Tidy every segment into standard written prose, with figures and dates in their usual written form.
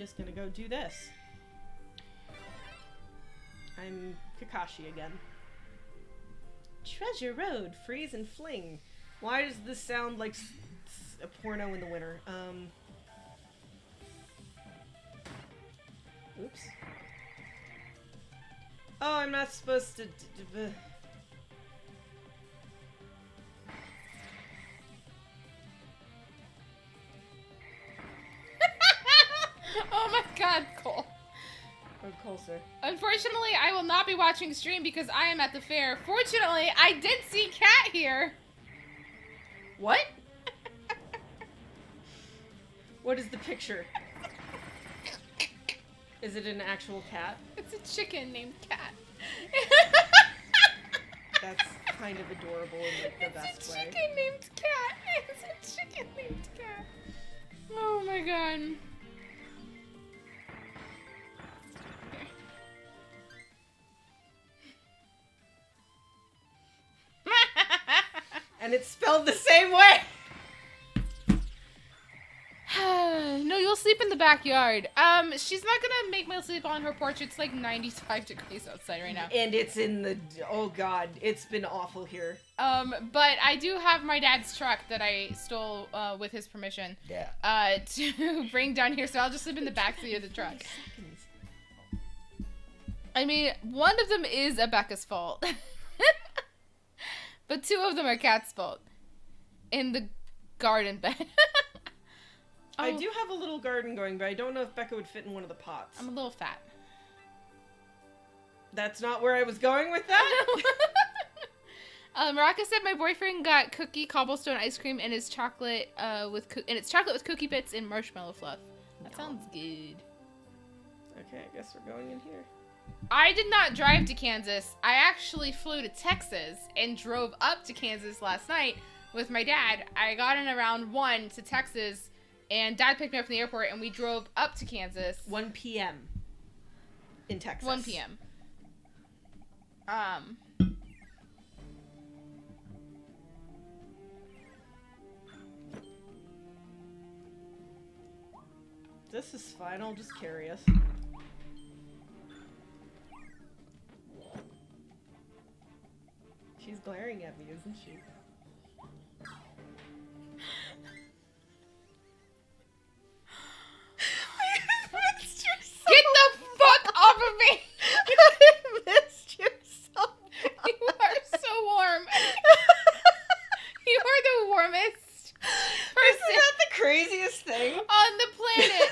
just gonna go do this. I'm Kakashi again. Treasure Road, freeze and fling. Why does this sound like a porno in the winter? Oops. Oh, I'm not supposed to... Oh my god, Cole. Oh, Cole, sir. Unfortunately, I will not be watching stream because I am at the fair. Fortunately, I did see Cat here. What? What is the picture? Is it an actual cat? It's a chicken named Cat. That's kind of adorable in like, the best way. It's a chicken named Cat. It's a chicken named Cat. Oh my god. And it's spelled the same way! No, you'll sleep in the backyard. She's not gonna make me sleep on her porch. It's like 95 degrees outside right now. And it's in the... Oh god, it's been awful here. But I do have my dad's truck that I stole, with his permission. Yeah. To bring down here, so I'll just sleep in the backseat of the truck. I mean, one of them is Becca's fault. But two of them are Cat's fault. In the garden bed. Oh. I do have a little garden going, but I don't know if Becca would fit in one of the pots. I'm a little fat. That's not where I was going with that. Moraca said my boyfriend got cookie cobblestone ice cream and his chocolate it's chocolate with cookie bits and marshmallow fluff. That sounds good. Okay, I guess we're going in here. I did not drive to Kansas. I actually flew to Texas and drove up to Kansas last night with my dad. I got in around 1 to Texas. And Dad picked me up from the airport, and we drove up to Kansas. 1 p.m. in Texas. 1 p.m. This is fine. I'll just carry us. She's glaring at me, isn't she? Get the fuck off of me! I missed you so much. You are so warm. You are the warmest person Isn't that the craziest thing on the planet.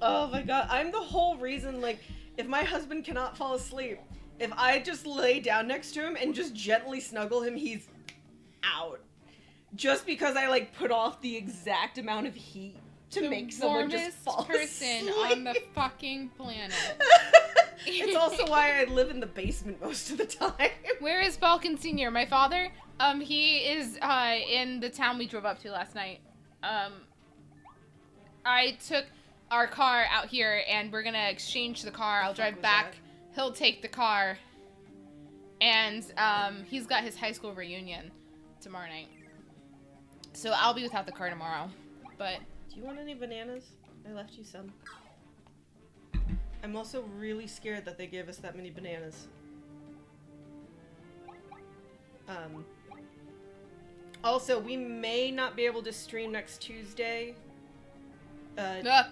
Oh my god, I'm the whole reason, like, if my husband cannot fall asleep, if I just lay down next to him and just gently snuggle him, he's out. Just because I, like, put off the exact amount of heat to make someone just fall person asleep. on the fucking planet. It's also why I live in the basement most of the time. Where is Balkan Senior? My father? He is in the town we drove up to last night. I took our car out here and we're gonna exchange the car. I'll drive back. That? He'll take the car. And he's got his high school reunion tomorrow night. So I'll be without the car tomorrow. But do you want any bananas? I left you some. I'm also really scared that they gave us that many bananas. Also, we may not be able to stream next Tuesday. The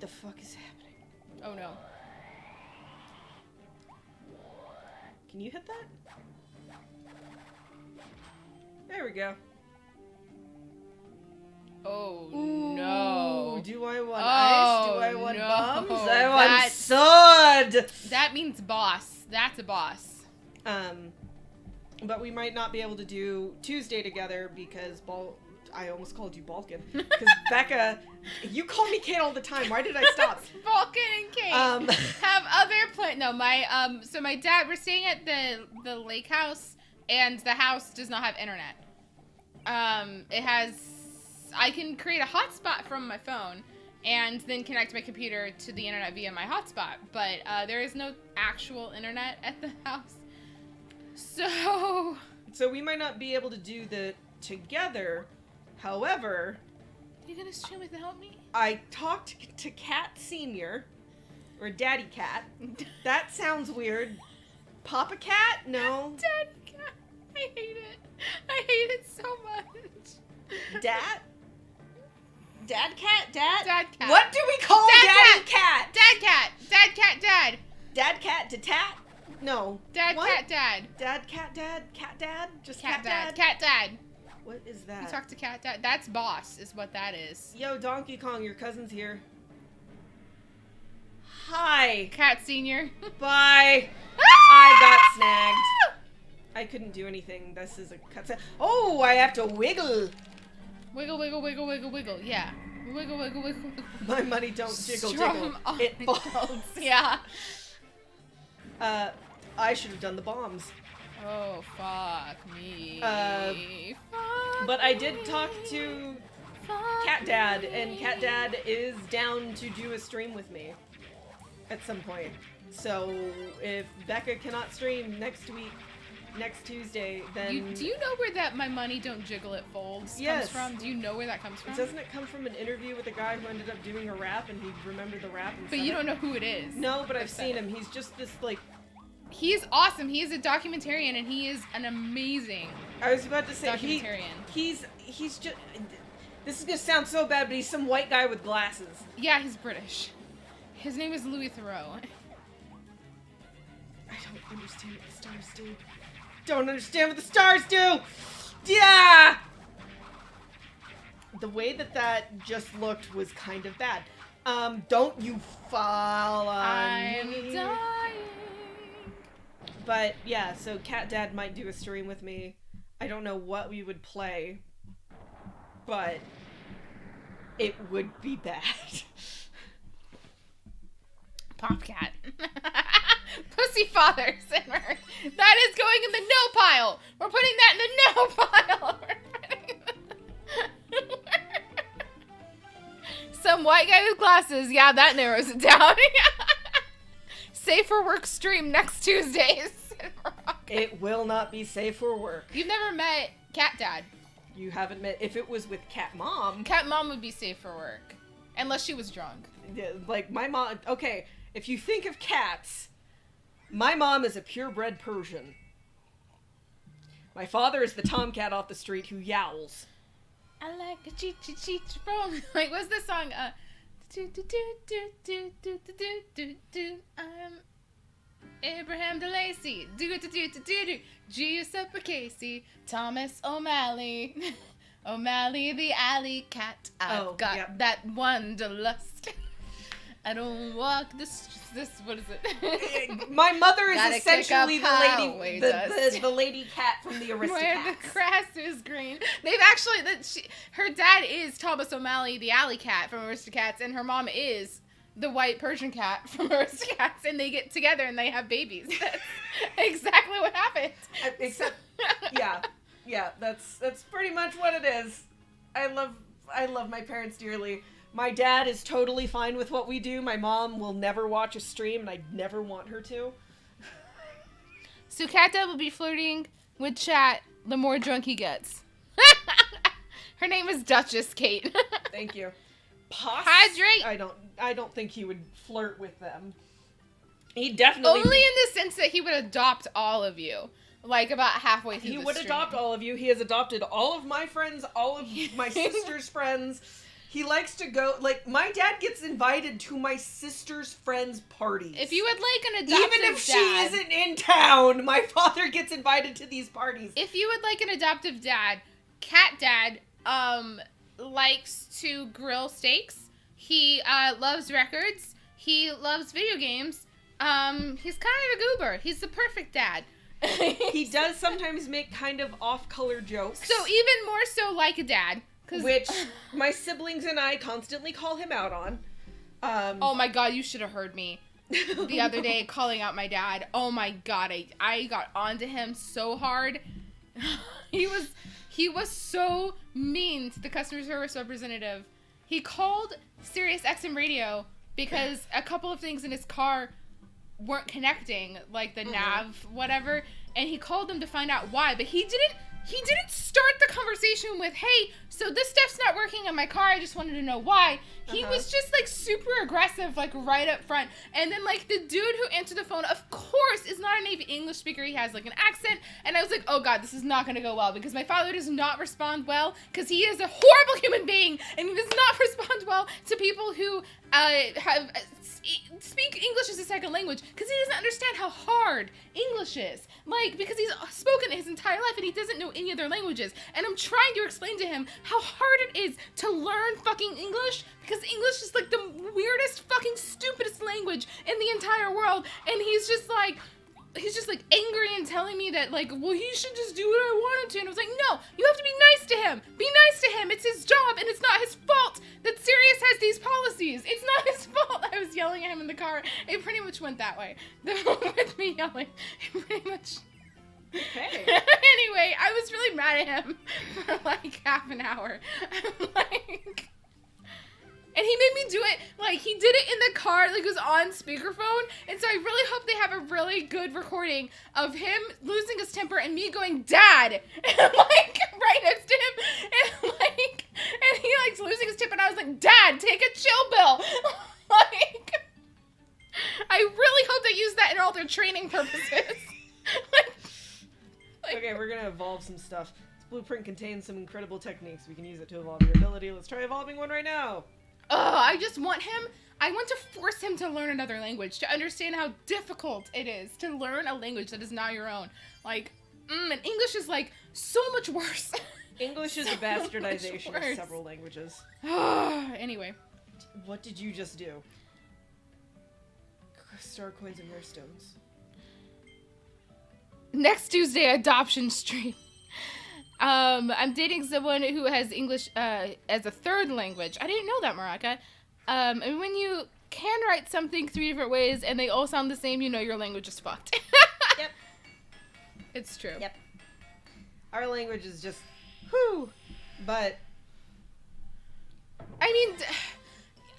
fuck is happening? Oh no. Can you hit that? There we go. Oh Ooh, no. do I want ice? Do I want no. bombs? I want sword! That means boss. That's a boss. But we might not be able to do Tuesday together because I almost called you Balkan. Because Becca, you call me Kate all the time. Why did I stop? Balkan and Kate have other plans. No, so my dad, we're staying at the lake house, and the house does not have internet. It has, I can create a hotspot from my phone and then connect my computer to the internet via my hotspot, but there is no actual internet at the house. So we might not be able to do the together. However, You gonna stream without me? I talked to Cat Senior, or Daddy Cat. That sounds weird. Papa Cat? No. Dad Cat. I hate it. I hate it so much. Dad? Dad Cat? Dad? Dad Cat. What do we call Dad Daddy Cat? Dad Cat. Dad Cat Dad. Dad Cat to Tat? No. Dad What? Cat Dad. Dad Cat Dad? Cat Dad? Just Cat Cat Dad. Dad? Cat Dad. What is You that? talk to Cat Dad. That's boss, is what that is. Yo, Donkey Kong, your cousin's here. Hi. Cat Senior. Bye. I got snagged. I couldn't do anything. This is a cutscene. Oh, I have to wiggle. Wiggle, wiggle, wiggle, wiggle, wiggle. Yeah. Wiggle, wiggle, wiggle, wiggle. My money don't jiggle, Strum jiggle. on It the falls. notes. Yeah. I should have done the bombs. Oh, fuck me. But I did talk to Cat Dad, and Cat Dad is down to do a stream with me at some point. So if Becca cannot stream next week, next Tuesday, then... Do you know where that my money don't jiggle, it folds Yes. comes from? Do you know where that comes from? Doesn't it come from an interview with a guy who ended up doing a rap and he remembered the rap and But you don't know who it is. No, but I've seen him. He's just this, like... He's awesome. He is a documentarian, and he is an amazing I was about to say, documentarian. he's just... This is gonna sound so bad, but he's some white guy with glasses. Yeah, he's British. His name is Louis Theroux. I don't understand what the stars do. Don't understand what the stars do! Yeah! The way that just looked was kind of bad. Don't you fall on I'm me. dying. But yeah, so Cat Dad might do a stream with me. I don't know what we would play, but it would be bad. Popcat. Pussy fathers and Merc. That is going in the no pile. We're putting that in the no pile. Some white guy with glasses. Yeah, that narrows it down. Safe for work stream next Tuesdays. It will not be safe for work. You've never met Cat Dad. You haven't met... If it was with Cat Mom... Cat Mom would be safe for work. Unless she was drunk. Like, my mom... Okay, if you think of cats, my mom is a purebred Persian. My father is the tomcat off the street who yowls. I like a cheech bone. Like, what's the song? I'm Abraham DeLacy. Giuseppe Casey. Thomas O'Malley. O'Malley the alley cat. I've got that wanderlust. I don't walk this. What is it? My mother is Gotta essentially kick up the lady, the lady cat from the Aristocats. Where the grass is green. They've actually, her dad is Thomas O'Malley, the alley cat from Aristocats, and her mom is the white Persian cat from Aristocats, and they get together and they have babies. That's exactly what happened. Except, yeah, that's pretty much what it is. I love my parents dearly. My dad is totally fine with what we do. My mom will never watch a stream, and I never want her to. So Cat Dad will be flirting with Chat the more drunk he gets. Her name is Duchess Kate. Thank you. Hydrate. I don't think he would flirt with them. He definitely... Only in the sense that he would adopt all of you. Like, about halfway through He the would stream. adopt all of you. He has adopted all of my friends, all of my sister's friends. He likes to go... Like, my dad gets invited to my sister's friends' parties. If you would like an adoptive Even if dad, she isn't in town, my father gets invited to these parties. If you would like an adoptive dad, Cat Dad likes to grill steaks. He loves records. He loves video games. He's kind of a goober. He's the perfect dad. He does sometimes make kind of off-color jokes. So even more so like a dad. Which my siblings and I constantly call him out on. Oh my god, you should have heard me the other day calling out my dad. Oh my god, I got onto him so hard. He was so mean to the customer service representative. He called Sirius XM radio because a couple of things in his car weren't connecting, like the nav, whatever, and he called them to find out why, but he he didn't start the conversation with, hey, so this stuff's not working in my car, I just wanted to know why. He was just, like, super aggressive, like, right up front. And then, like, the dude who answered the phone, of course, is not a native English speaker. He has, like, an accent. And I was like, oh, God, this is not going to go well, because my father does not respond well, because he is a horrible human being, and he does not respond well to people who speak English as a second language, because he doesn't understand how hard English is. Like, because he's spoken it his entire life and he doesn't know any other languages. And I'm trying to explain to him how hard it is to learn fucking English, because English is like the weirdest, fucking stupidest language in the entire world. And he's just like angry and telling me that, like, well, he should just do what I wanted to. And I was like, no, you have to be nice to him. Be nice to him. It's his job, and it's not his fault that Sirius has these policies. It's not his fault. I was yelling at him in the car. It pretty much went that way. With me yelling. It pretty much... Okay. Anyway, I was really mad at him for, like, half an hour. I'm like... And he made me do it, like, he did it in the car, like, it was on speakerphone, and so I really hope they have a really good recording of him losing his temper and me going, Dad! And, like, right next to him, and he, like, losing his temper, and I was like, Dad, take a chill pill! Like, I really hope they use that in all their training purposes. Okay, we're gonna evolve some stuff. This blueprint contains some incredible techniques. We can use it to evolve your ability. Let's try evolving one right now. I just want I want to force him to learn another language, to understand how difficult it is to learn a language that is not your own. Like, and English is, like, so much worse. English is a bastardization of several languages. Anyway. What did you just do? Star coins and rare stones. Next Tuesday, adoption stream. I'm dating someone who has English as a third language. I didn't know that, Moraca. And when you can write something 3 different ways and they all sound the same, you know your language is fucked. Yep. It's true. Yep. Our language is just, whew. But, I mean,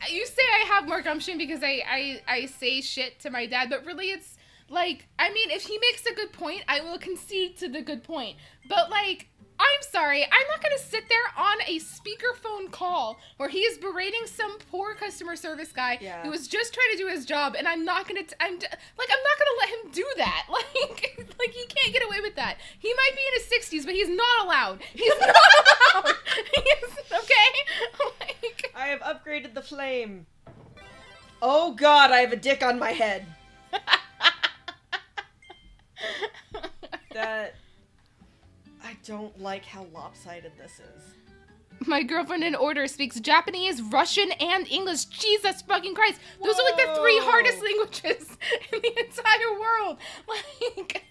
you say I have more gumption because I say shit to my dad, but really it's, like, I mean, if he makes a good point, I will concede to the good point. But, like, I'm sorry, I'm not gonna sit there on a speakerphone call where he is berating some poor customer service guy who was just trying to do his job, and I'm not gonna let him do that. Like he can't get away with that. He might be in his 60s, but he's not allowed. He's not allowed. Okay? Like, I have upgraded the flame. Oh God, I have a dick on my head. That... I don't like how lopsided this is. My girlfriend in order speaks Japanese, Russian, and English. Jesus fucking Christ. Those are like the 3 hardest languages in the entire world. Like,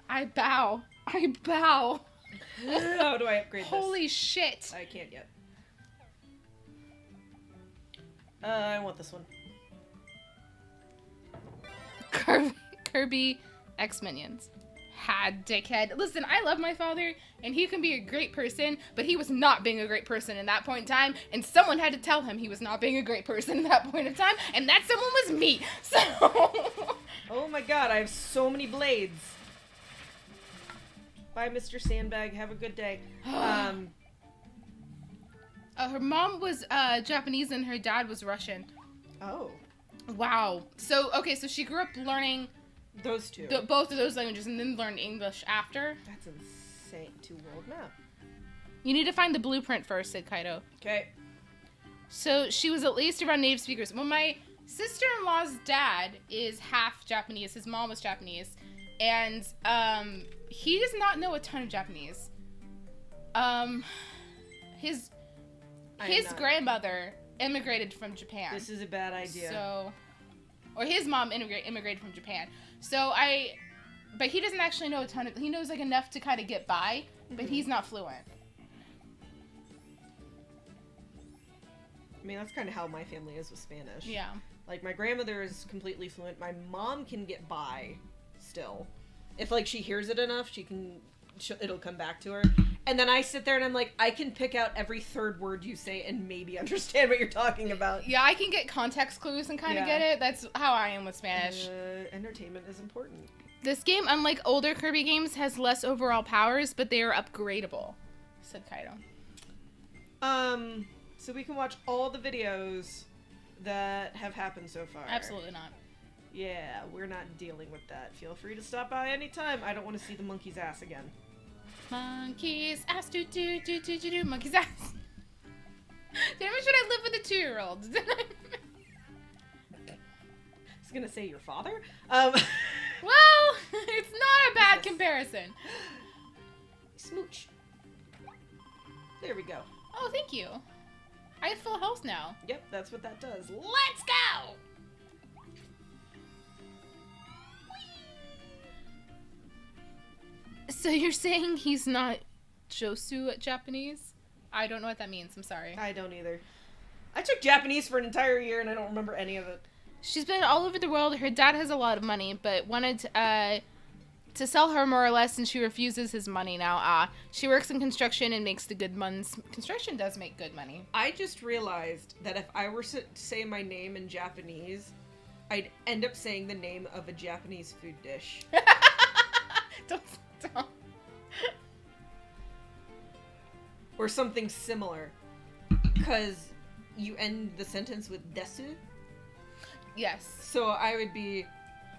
I bow. I bow. How do I upgrade this? Holy shit. I can't yet. I want this one. Kirby X-Minions. Had dickhead. Listen, I love my father, and he can be a great person, but he was not being a great person in that point in time, and someone had to tell him he was not being a great person in that point in time, and that someone was me. So... Oh my God, I have so many blades. Bye, Mr. Sandbag. Have a good day. Her mom was Japanese, and her dad was Russian. Oh. Wow. So, okay, so she grew up learning... Those two. Both of those languages, and then learned English after. That's insane. 2 world map. You need to find the blueprint first, said Kaido. Okay. So she was at least around native speakers. Well, my sister-in-law's dad is half Japanese. His mom was Japanese. And he does not know a ton of Japanese. His grandmother immigrated from Japan. This is a bad idea. Or his mom immigrated from Japan. But he doesn't actually know a ton of, he knows like enough to kind of get by, but he's not fluent. I mean, that's kind of how my family is with Spanish. Yeah. Like, my grandmother is completely fluent. My mom can get by still. If, like, she hears it enough, it'll come back to her. And then I sit there and I'm like, I can pick out every 3rd word you say and maybe understand what you're talking about. Yeah, I can get context clues and kind of get it. That's how I am with Spanish. Entertainment is important. This game, unlike older Kirby games, has less overall powers, but they are upgradable, said Kaido. So we can watch all the videos that have happened so far. Absolutely not. Yeah, we're not dealing with that. Feel free to stop by anytime. I don't want to see the monkey's ass again. Monkey's ass, do, monkey's ass. Damn it, should I live with a 2-year-old? I was gonna say your father? Well, it's not a bad comparison. Smooch. There we go. Oh, thank you. I have full health now. Yep, that's what that does. Let's go! So you're saying he's not Josu Japanese? I don't know what that means. I'm sorry. I don't either. I took Japanese for an entire year and I don't remember any of it. She's been all over the world. Her dad has a lot of money, but wanted to sell her more or less, and she refuses his money now. She works in construction and makes the good ones. Construction does make good money. I just realized that if I were to say my name in Japanese, I'd end up saying the name of a Japanese food dish. Don't. Or something similar. Because you end the sentence with desu. Yes. So I would be,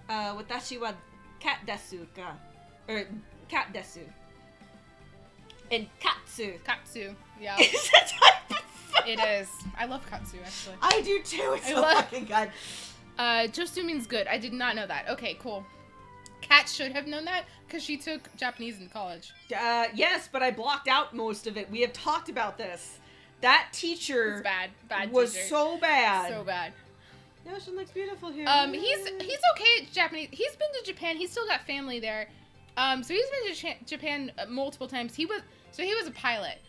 watashi wa cat desu ka. Or cat desu. And katsu. Katsu. Yeah. Is a type of food. It is. I love katsu, actually. I do too. It's so fucking good. Josu means good. I did not know that. Okay, cool. Kat should have known that because she took Japanese in college. Yes, but I blocked out most of it. We have talked about this. That teacher was teacher. so bad. So bad. The ocean looks beautiful here. He's okay at Japanese. He's been to Japan. He's still got family there. So he's been to Japan multiple times. He was a pilot.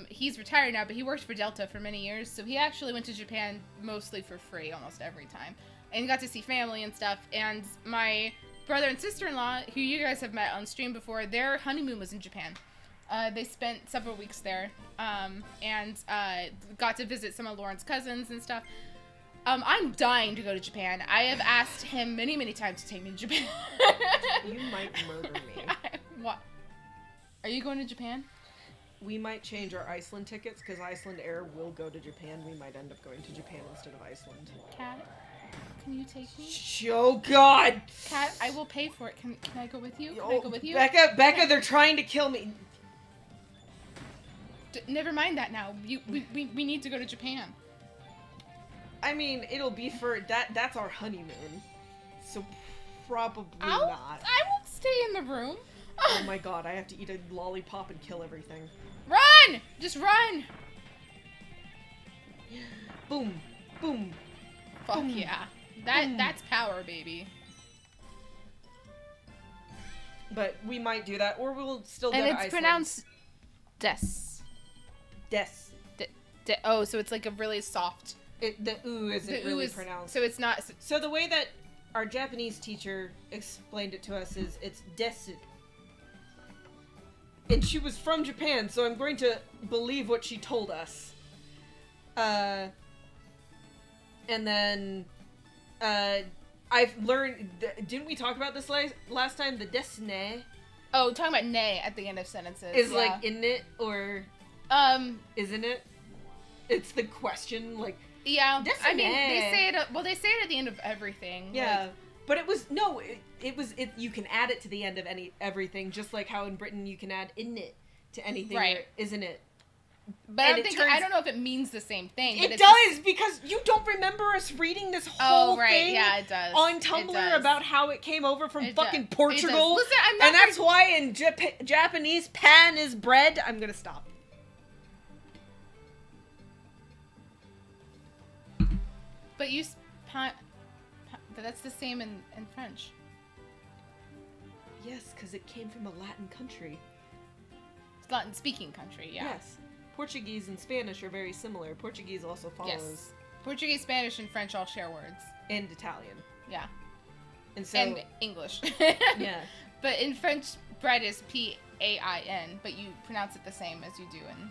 He's retired now, but he worked for Delta for many years. So he actually went to Japan mostly for free almost every time, and got to see family and stuff. And my brother and sister-in-law, who you guys have met on stream before, their honeymoon was in Japan. They spent several weeks there, and got to visit some of Lauren's cousins and stuff. I'm dying to go to Japan. I have asked him many, many times to take me to Japan. You might murder me. What? Are you going to Japan? We might change our Iceland tickets, because Iceland Air will go to Japan. We might end up going to Japan instead of Iceland. Kat, can you take me? Oh, God! Kat, I will pay for it. Can I go with you? Can I go with you? Becca, they're trying to kill me. Never mind that now. We need to go to Japan. I mean, it'll be for that's our honeymoon. So probably not. I won't stay in the room. Oh my God, I have to eat a lollipop and kill everything. Run! Just run! Boom. Boom. Fuck boom. Yeah. That's power, baby. But we might do that, or we'll still go and to it's Iceland. Pronounced des. Oh, so it's like a really soft. The oo isn't really pronounced. So it's not. So the way that our Japanese teacher explained it to us is it's desu. And she was from Japan, so I'm going to believe what she told us. And then I've learned. Didn't we talk about this last time? The desne. Oh, talking about ne at the end of sentences. Is like in it or isn't it? It's the question, like. Yeah, Desne. I mean, they say it. Well, they say it at the end of everything. Yeah, like, but it was no. It was. You can add it to the end of everything, just like how in Britain you can add in it to anything, right? Isn't it? But I don't know if it means the same thing. It does, because you don't remember us reading this whole thing. Yeah, it does. On Tumblr about how it came over from fucking Portugal. Listen, I'm not. And that's why in Japanese, pan is bread. I'm gonna stop. But that's the same in French. Yes, because it came from a Latin country. It's Latin-speaking country, yeah. Yes. Portuguese and Spanish are very similar. Portuguese also follows. Yes. Portuguese, Spanish, and French all share words. And Italian. Yeah. And so. And English. Yeah. But in French, bread is P-A-I-N, but you pronounce it the same as you do in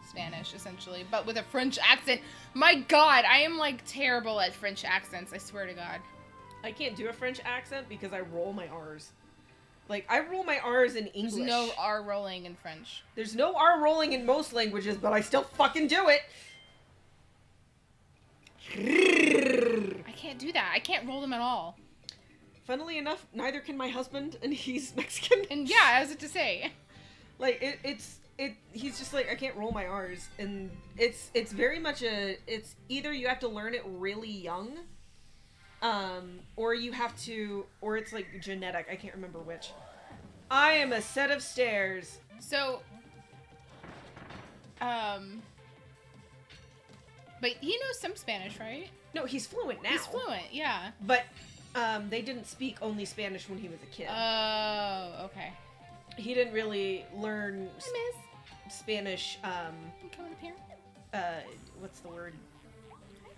Spanish, essentially, but with a French accent. My God, I am like terrible at French accents, I swear to God. I can't do a French accent because I roll my R's. Like, I roll my R's in English. There's no R rolling in French. There's no R rolling in most languages, but I still fucking do it. I can't do that. I can't roll them at all. Funnily enough, neither can my husband, and he's Mexican. And yeah, I was about to say. Like, he's just like, I can't roll my R's. And it's very much it's either you have to learn it really young, or you have to, or it's like genetic. I can't remember which. I am a set of stairs. So, but he knows some Spanish, right? No, he's fluent now. He's fluent, yeah. But, they didn't speak only Spanish when he was a kid. Oh, okay. He didn't really learn Hi, Miss. Spanish, You coming up here? What's the word?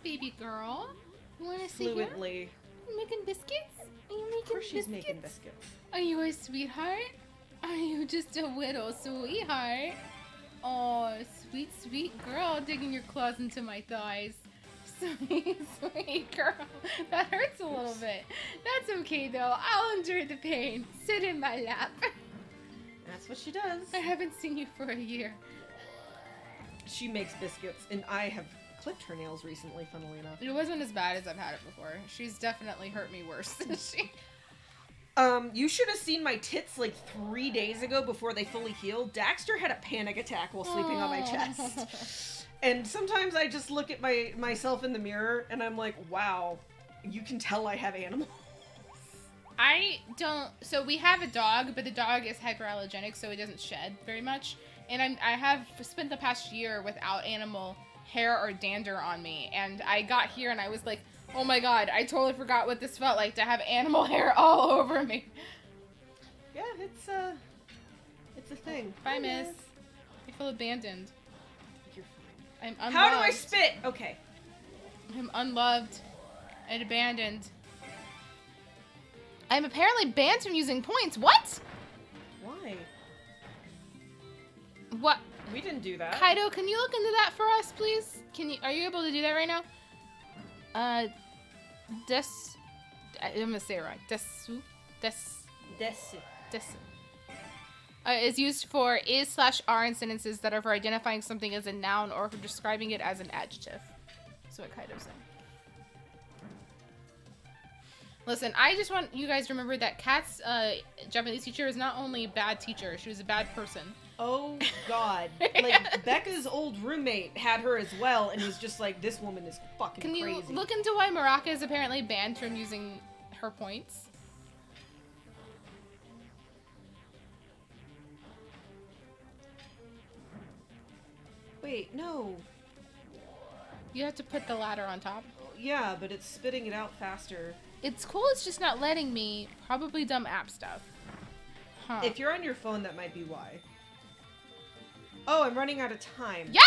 Baby girl. You want to sit here? Fluently. You making biscuits? Are you making Of course she's biscuits? making biscuits. Are you a sweetheart? Are you just a little sweetheart? Oh, sweet, sweet girl digging your claws into my thighs. Sweet, sweet girl. That hurts a little bit. That's okay though. I'll endure the pain. Sit in my lap. That's what she does. I haven't seen you for a year. She makes biscuits, and I have clipped her nails recently, funnily enough. It wasn't as bad as I've had it before. She's definitely hurt me worse than she. You should have seen my tits like 3 days ago before they fully healed. Daxter had a panic attack while sleeping on my chest. And sometimes I just look at myself in the mirror and I'm like, wow, you can tell I have animals. I don't. So we have a dog, but the dog is hyperallergenic, so it doesn't shed very much. And I have spent the past year without animal hair or dander on me. And I got here and I was like, oh my god, I totally forgot what this felt like to have animal hair all over me. Yeah, it's a thing. Bye, miss. I feel abandoned. You're fine. I'm unloved. How do I spit? Okay. I'm unloved and abandoned. I'm apparently banned from using points. What? Why? What? We didn't do that. Kaido, can you look into that for us, please? Are you able to do that right now? I'm gonna say it right. Desu. Is used for is/are in sentences that are for identifying something as a noun or for describing it as an adjective. That's what Kaido said. Listen, I just want you guys to remember that Kat's Japanese teacher is not only a bad teacher, she was a bad person. Oh, God. Like, Becca's old roommate had her as well, and was just like, this woman is fucking crazy. Can you look into why Moraca is apparently banned from using her points? Wait, no. You have to put the ladder on top. Yeah, but it's spitting it out faster. It's cool, it's just not letting me. Probably dumb app stuff. Huh. If you're on your phone, that might be why. Oh, I'm running out of time. Yeah!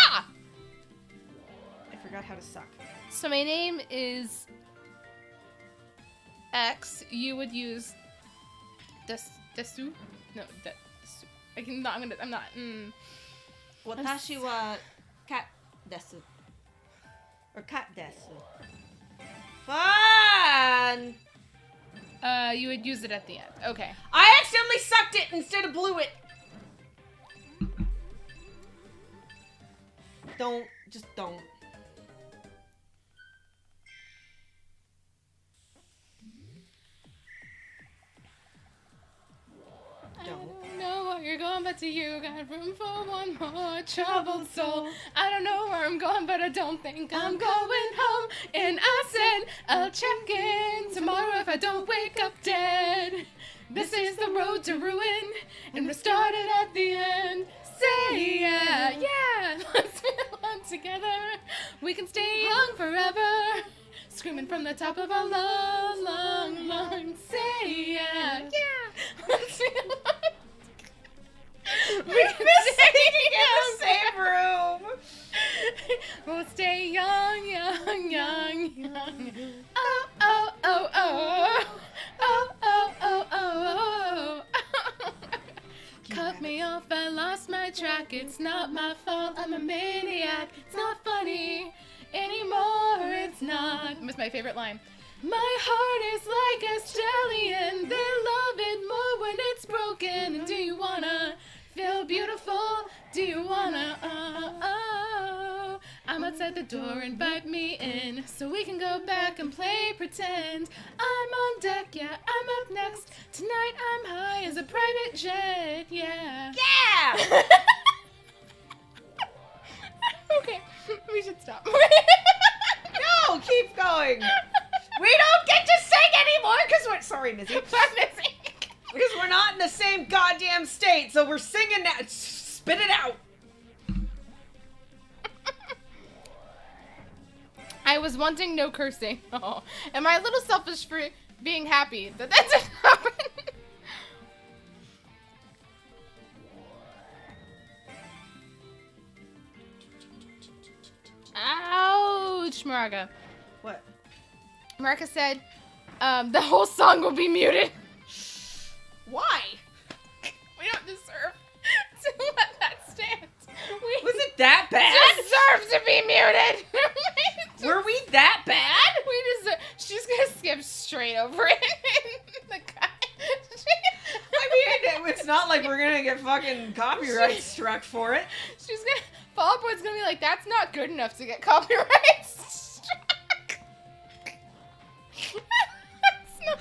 I forgot how to suck. So my name is X. You would use desu? No, desu. I'm not. Watashi wa kat desu. Or kat desu. Fun! You would use it at the end. Okay. I accidentally sucked it instead of blew it. Just don't. I don't know where you're going, but you got room for one more troubled soul. I don't know where I'm going, but I don't think I'm going home. And I said I'll check in tomorrow if I don't wake up dead. This is the road to ruin, and we're started at the end. Say yeah, yeah. Let's feel on together. We can stay young forever. Screaming from the top of our lungs. Say yeah, yeah. Let's feel on. We can stay in the same room. We'll stay young, young, young, young. Oh, oh, oh, oh. Oh, oh, oh, oh, oh. Cut me off, I lost my track. It's not my fault, I'm a maniac. It's not funny anymore, it's not. It was my favorite line. My heart is like a stallion. They love it more when it's broken. And do you wanna feel beautiful? Do you wanna? Oh, I'm outside the door. Invite me in so we can go back and play pretend. I'm on deck, yeah. I'm up next. Tonight I'm high as a private jet, yeah. Yeah! Okay, we should stop. No, keep going. We don't get to sing anymore because we're sorry, Missy. Because we're not in the same goddamn state, so we're singing now. Spit it out. I was wanting no cursing. Oh, am I a little selfish for being happy that that didn't happen? Ouch, Moraca. What? Moraca said, the whole song will be muted. Why? We don't deserve to let that stand. Was it that bad? Deserve to be muted. Were we that bad? We deserve. She's gonna skip straight over it. The guy. I mean, it's not like we're gonna get fucking copyright struck for it. She's gonna. Fall Out Boy's gonna be like, that's not good enough to get copyright struck. That's not.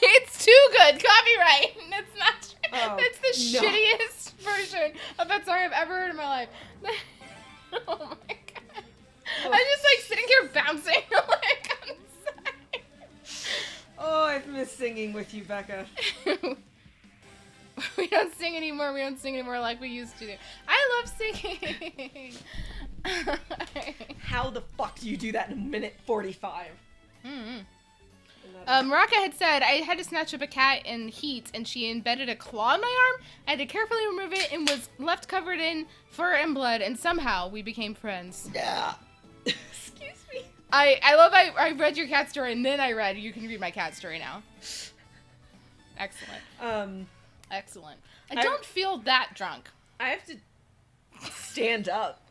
It's too good. Copyright. It's not true. Oh, It's the no. shittiest version of that song I've ever heard in my life. Oh my god. Oh. I'm just like sitting here bouncing like on the Oh, I've missed singing with you, Becca. side. We don't sing anymore. We don't sing anymore like we used to do. I love singing. How the fuck do you do that in a minute 45? Moraca had said I had to snatch up a cat in heat, and she embedded a claw in my arm. I had to carefully remove it and was left covered in fur and blood, and somehow we became friends. Yeah. Excuse me. I love I read your cat story, and then I read you can read my cat story now. Excellent. Excellent. I don't feel that drunk. I have to stand up.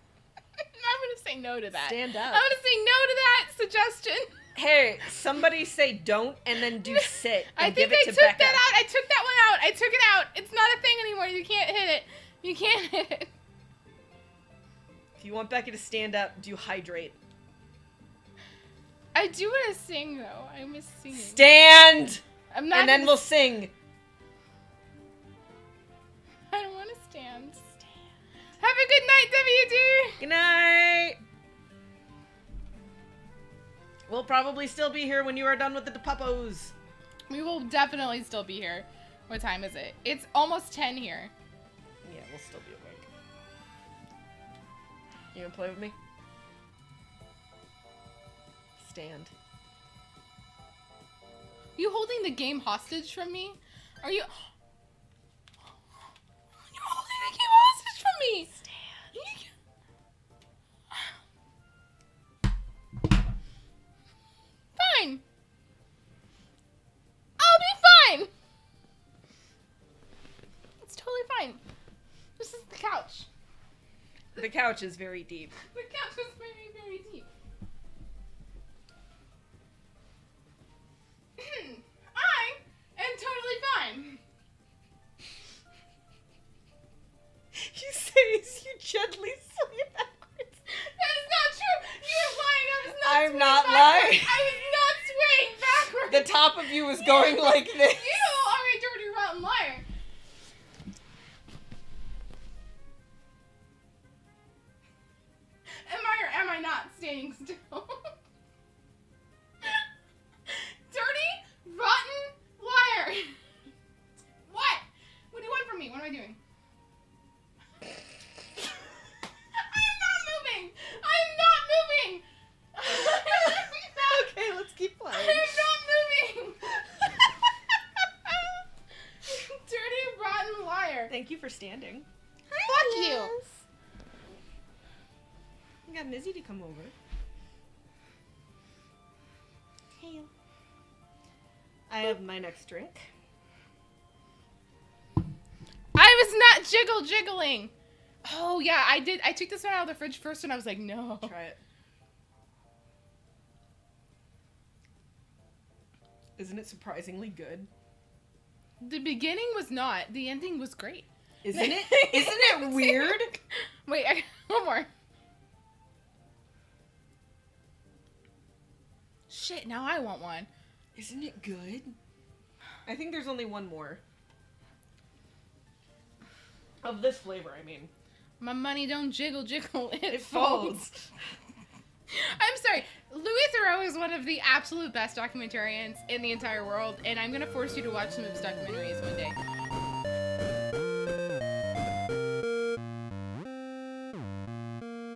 I'm gonna say no to that. Stand up. I'm gonna say no to that suggestion. Hey, somebody say don't and then do sit and I think give it I to took Becca. that out. I took that one out. I took it out. It's not a thing anymore. You can't hit it. You can't hit it. If you want Becca to stand up, do hydrate. I do want to sing though. I miss singing. Stand! I'm not. And then gonna we'll sing. I don't want to stand. Have a good night, WD. Good night! We'll probably still be here when you are done with the puppos. We will definitely still be here. What time is it? It's almost 10 here. Yeah, we'll still be awake. You gonna play with me? Stand. You holding the game hostage from me? Are you? You're holding the game hostage from me. Stand. Fine. I'll be fine. It's totally fine. This is the couch. The couch is very deep. The couch is very, very deep. I am totally fine. You say as you gently swing backwards. That is not true. You are lying. I was not I'm swinging not backwards. lying. I was not swinging backwards. The top of you was going like this. You are a dirty, rotten liar. Am I or am I not standing still? Dirty, rotten liar. What? What do you want from me? What am I doing? I'm not moving. I'm not moving. Okay, let's keep playing. I'm not moving. Dirty, rotten liar. Thank you for standing. Fuck you. I got Mizzy to come over. Hey. I have my next drink. I was not jiggling. Oh yeah, I did. I took this one out of the fridge first, and I was like, no. Try it. Isn't it surprisingly good? The beginning was not. The ending was great. Isn't it? Isn't it weird? Wait, one more. Shit, now I want one. Isn't it good? I think there's only one more. Of this flavor, I mean. My money don't jiggle, jiggle, It folds. I'm sorry. Louis Theroux is one of the absolute best documentarians in the entire world, and I'm going to force you to watch some of his documentaries one day.